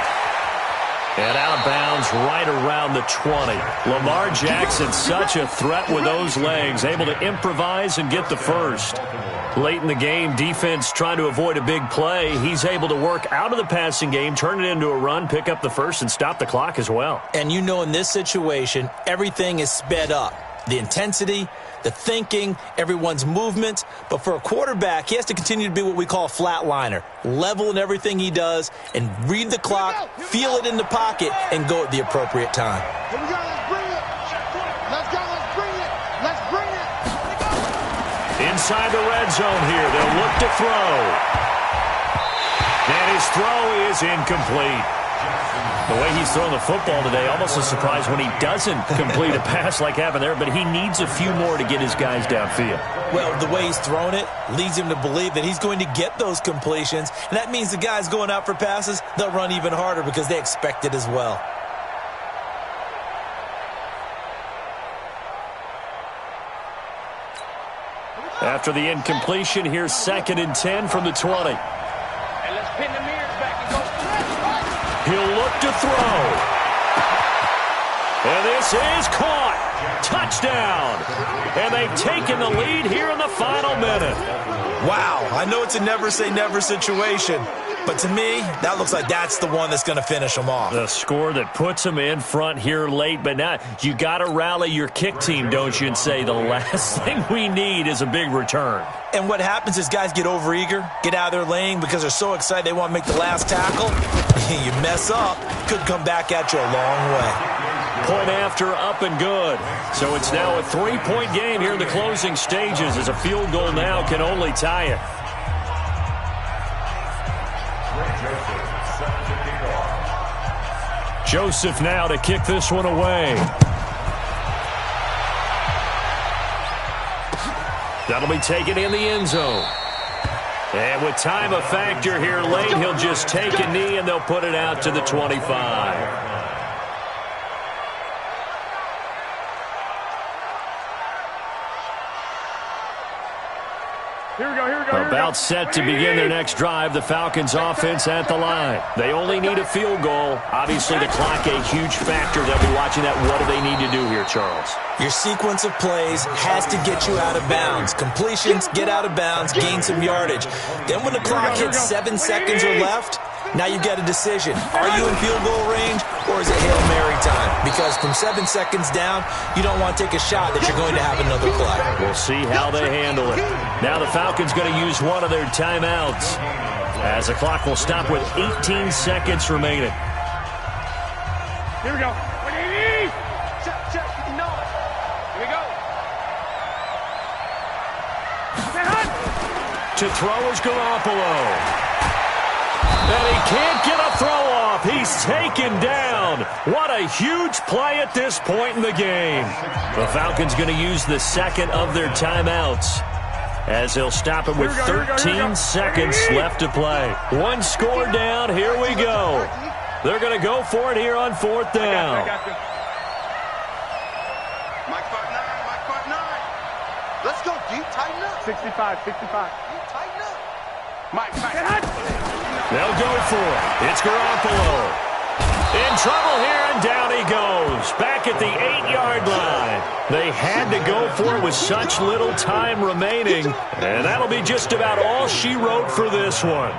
And out of bounds right around the 20. Lamar Jackson, such a threat with those legs, able to improvise and get the first. Late in the game, defense trying to avoid a big play. He's able to work out of the passing game, turn it into a run, pick up the first, and stop the clock as well. And you know in this situation, everything is sped up. The intensity, the thinking, everyone's movement. But for a quarterback, he has to continue to be what we call a flatliner. Level in everything he does and read the clock, feel it in the pocket, and go at the appropriate time. Here we go, let's bring it. Let's go, let's bring it. Let's bring it. Inside the red zone here, they'll look to throw. And his throw is incomplete. The way he's throwing the football today, almost a surprise when he doesn't complete a pass like happened there, but he needs a few more to get his guys downfield. Well, the way he's thrown it leads him to believe that he's going to get those completions, and that means the guys going out for passes, they'll run even harder because they expect it as well. After the incompletion, here's 2nd and 10 from the 20. And let's pin the mirrors back and go. He'll look to throw. And this is caught. Touchdown. And they've taken the lead here in the final minute. Wow, I know it's a never-say-never situation, but to me, that looks like that's the one that's going to finish them off. The score that puts them in front here late, but now you got to rally your kick team, don't you, and say the last thing we need is a big return. And what happens is guys get overeager, get out of their lane because they're so excited they want to make the last tackle. You mess up, could come back at you a long way. Point after, up and good. So it's now a 3-point game here in the closing stages as a field goal now can only tie it. Joseph now to kick this one away. That'll be taken in the end zone. And with time a factor here late, he'll just take a knee and they'll put it out to the 25. About set to begin their next drive, the Falcons offense at the line. They only need a field goal. Obviously, the clock a huge factor. They'll be watching that. What do they need to do here, Charles? Your sequence of plays has to get you out of bounds. Completions, get out of bounds, gain some yardage. Then when the clock hits 7 seconds or left, now you've got a decision. Are you in field goal range or is it Hail Mary time? Because from 7 seconds down, you don't want to take a shot that you're going to have another play. We'll see how they handle it. Now the Falcons going to use one of their timeouts as the clock will stop with 18 seconds remaining. Here we go. Check, you know it. Here we go. To throw is Garoppolo. And he can't get a throw off. He's taken down. What a huge play at this point in the game. The Falcons going to use the second of their timeouts as they'll stop it with 13 seconds left to play. One score down. Here we go. They're going to go for it here on 4th down. Mike 5'9". Let's go, deep, tighten up. 65. Deep, tighten up. Mike. They'll go for it. It's Garoppolo. In trouble here, and down he goes. Back at the 8-yard line. They had to go for it with such little time remaining. And that'll be just about all she wrote for this one.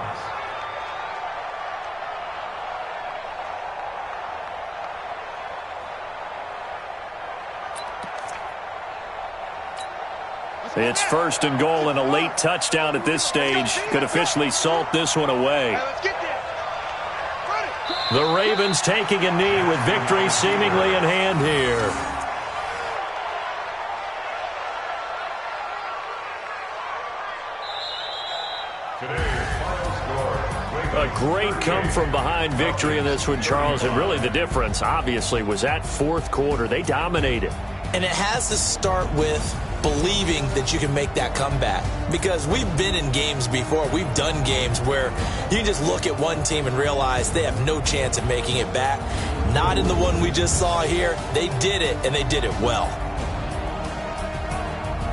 It's 1st and goal, and a late touchdown at this stage could officially salt this one away. The Ravens taking a knee with victory seemingly in hand here. A great come-from-behind victory in this one, Charles, and really the difference, obviously, was that 4th quarter. They dominated. And it has to start with believing that you can make that comeback. Because we've been in games before. We've done games where you can just look at one team and realize they have no chance of making it back. Not in the one we just saw here. They did it, and they did it well.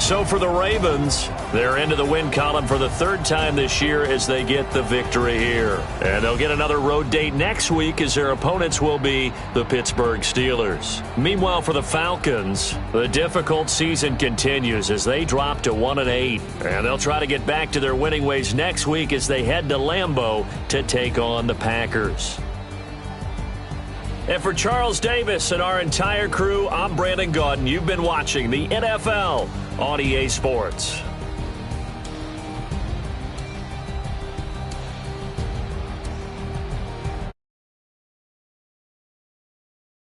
So for the Ravens, they're into the win column for the third time this year as they get the victory here. And they'll get another road date next week as their opponents will be the Pittsburgh Steelers. Meanwhile, for the Falcons, the difficult season continues as they drop to 1-8. And they'll try to get back to their winning ways next week as they head to Lambeau to take on the Packers. And for Charles Davis and our entire crew, I'm Brandon Gaudin. You've been watching the NFL on EA Sports.